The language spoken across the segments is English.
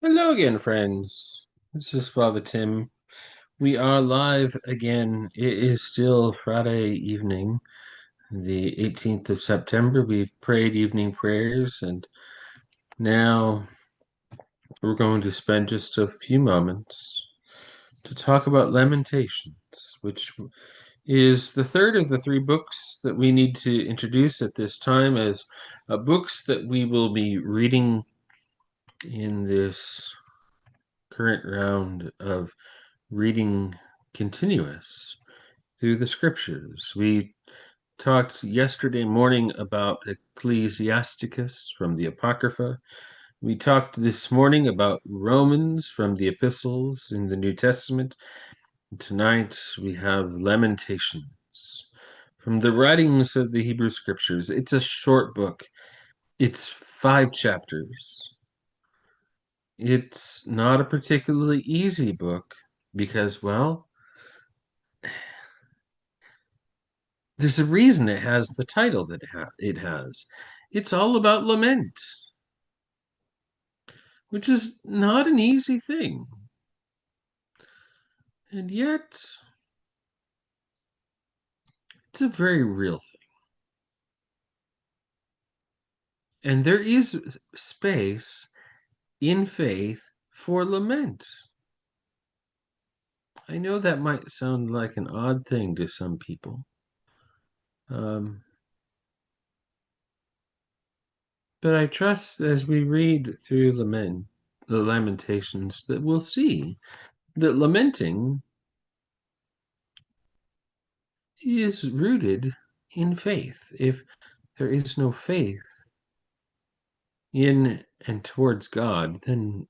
Hello again, friends. This is Father Tim. We are live again. It is still Friday evening, the 18th of September. We've prayed evening prayers, and now we're going to spend just a few moments to talk about Lamentations, which is the third of the three books that we need to introduce at this time as books that we will be reading in this current round of reading continuous through the scriptures. We talked yesterday morning about Ecclesiasticus from the Apocrypha. We talked this morning about Romans from the epistles in the New Testament. Tonight we have Lamentations from the writings of the Hebrew scriptures. It's a short book. It's 5 chapters. It's not a particularly easy book because, well, there's a reason it has the title that it has. It's all about lament, which is not an easy thing. And yet, it's a very real thing. And there is space in faith for lament. I know that might sound like an odd thing to some people. But I trust as we read through the Lamentations, that we'll see that lamenting is rooted in faith. If there is no faith in and towards God, then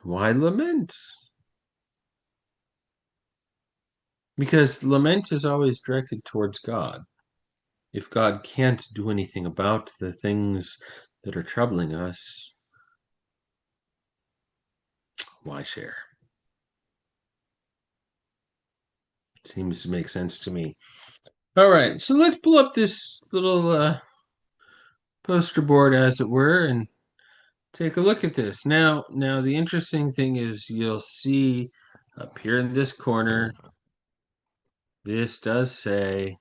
why lament? Because lament is always directed towards God. If God can't do anything about the things that are troubling us, why share? Seems to make sense to me. All right, so let's pull up this little poster board, as it were, and take a look at this. Now, the interesting thing is you'll see up here in this corner, this does say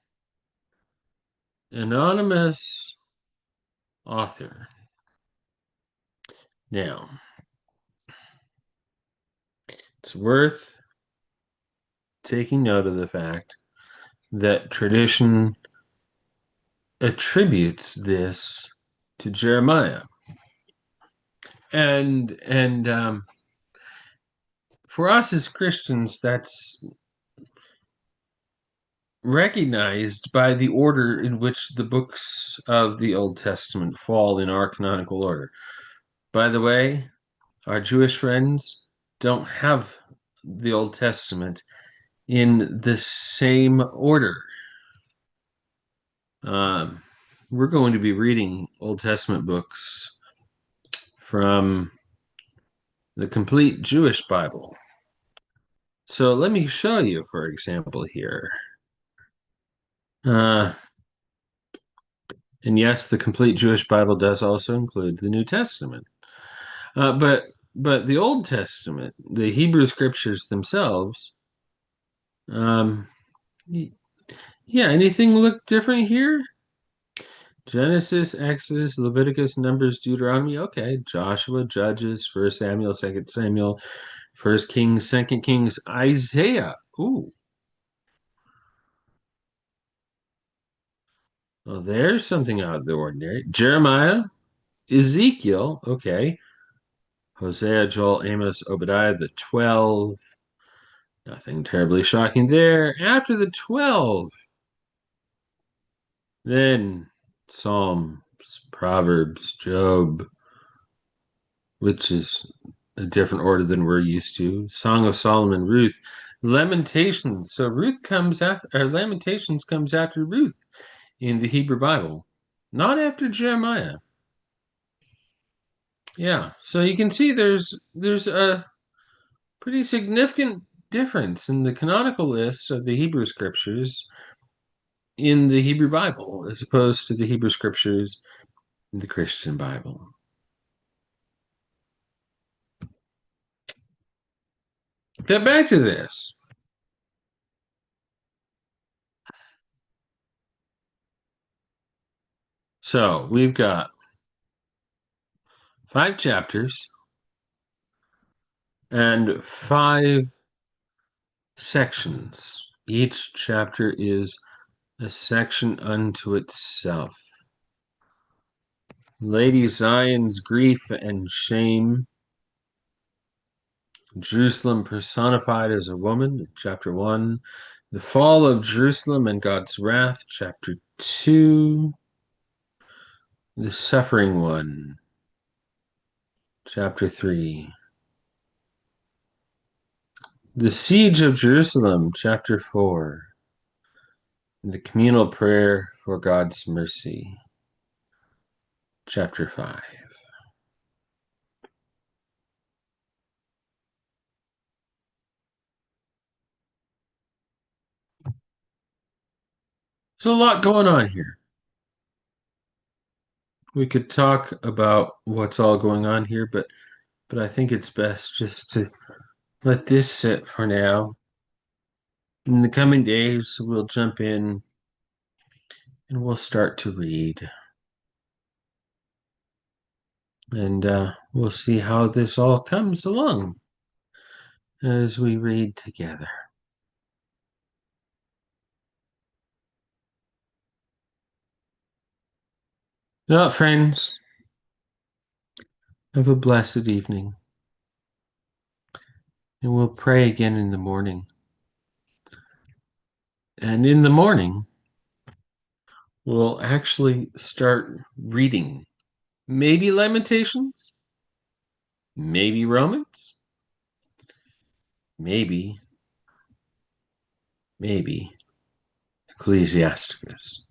anonymous author. Now, it's worth taking note of the fact that tradition attributes this to Jeremiah. And for us as Christians, that's recognized by the order in which the books of the Old Testament fall in our canonical order. By the way, our Jewish friends don't have the Old Testament in the same order. We're going to be reading Old Testament books from the complete Jewish Bible. So let me show you, for example, here. And yes, the complete Jewish Bible does also include the New Testament. But the Old Testament, the Hebrew scriptures themselves, yeah, anything look different here? Genesis, Exodus, Leviticus, Numbers, Deuteronomy. Okay, Joshua, Judges, 1 Samuel, 2 Samuel, 1 Kings, 2 Kings, Isaiah. Ooh. Well, there's something out of the ordinary. Jeremiah, Ezekiel. Okay. Hosea, Joel, Amos, Obadiah, the 12. Nothing terribly shocking there. After the 12, then Psalms, Proverbs, Job, which is a different order than we're used to. Song of Solomon, Ruth, Lamentations. So Ruth comes after, or Lamentations comes after Ruth in the Hebrew Bible, not after Jeremiah. Yeah, so you can see there's a pretty significant difference in the canonical list of the Hebrew scriptures in the Hebrew Bible as opposed to the Hebrew scriptures in the Christian Bible. Get back to this. So we've got 5 chapters and 5 sections. Each chapter is a section unto itself. Lady Zion's grief and shame. Jerusalem personified as a woman, chapter 1. The fall of Jerusalem and God's wrath, chapter 2. The suffering one, chapter 3. The siege of Jerusalem, chapter 4. The communal prayer for God's mercy, chapter 5. There's a lot going on here. We could talk about what's all going on here, but I think it's best just to let this sit for now. In the coming days, we'll jump in and we'll start to read. And we'll see how this all comes along as we read together. Well, friends, have a blessed evening. And we'll pray again in the morning. And in the morning, we'll actually start reading. Maybe Lamentations, maybe Romans, maybe Ecclesiasticus.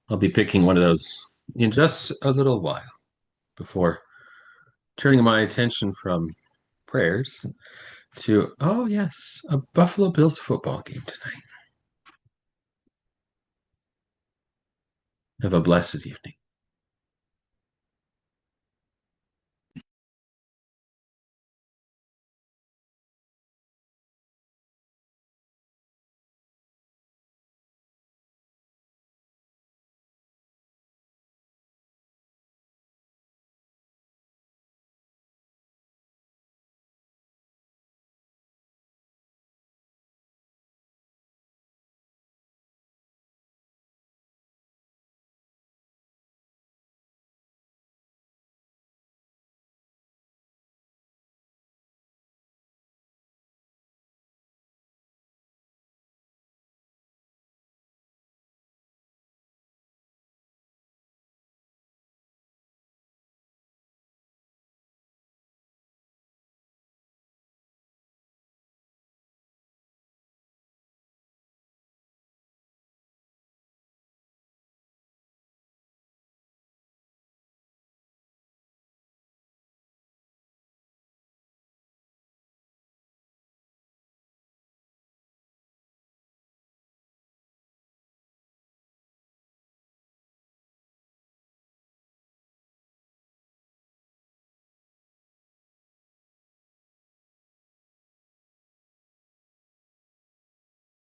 I'll be picking one of those in just a little while before turning my attention from prayers to, oh yes, a Buffalo Bills football game tonight. Have a blessed evening.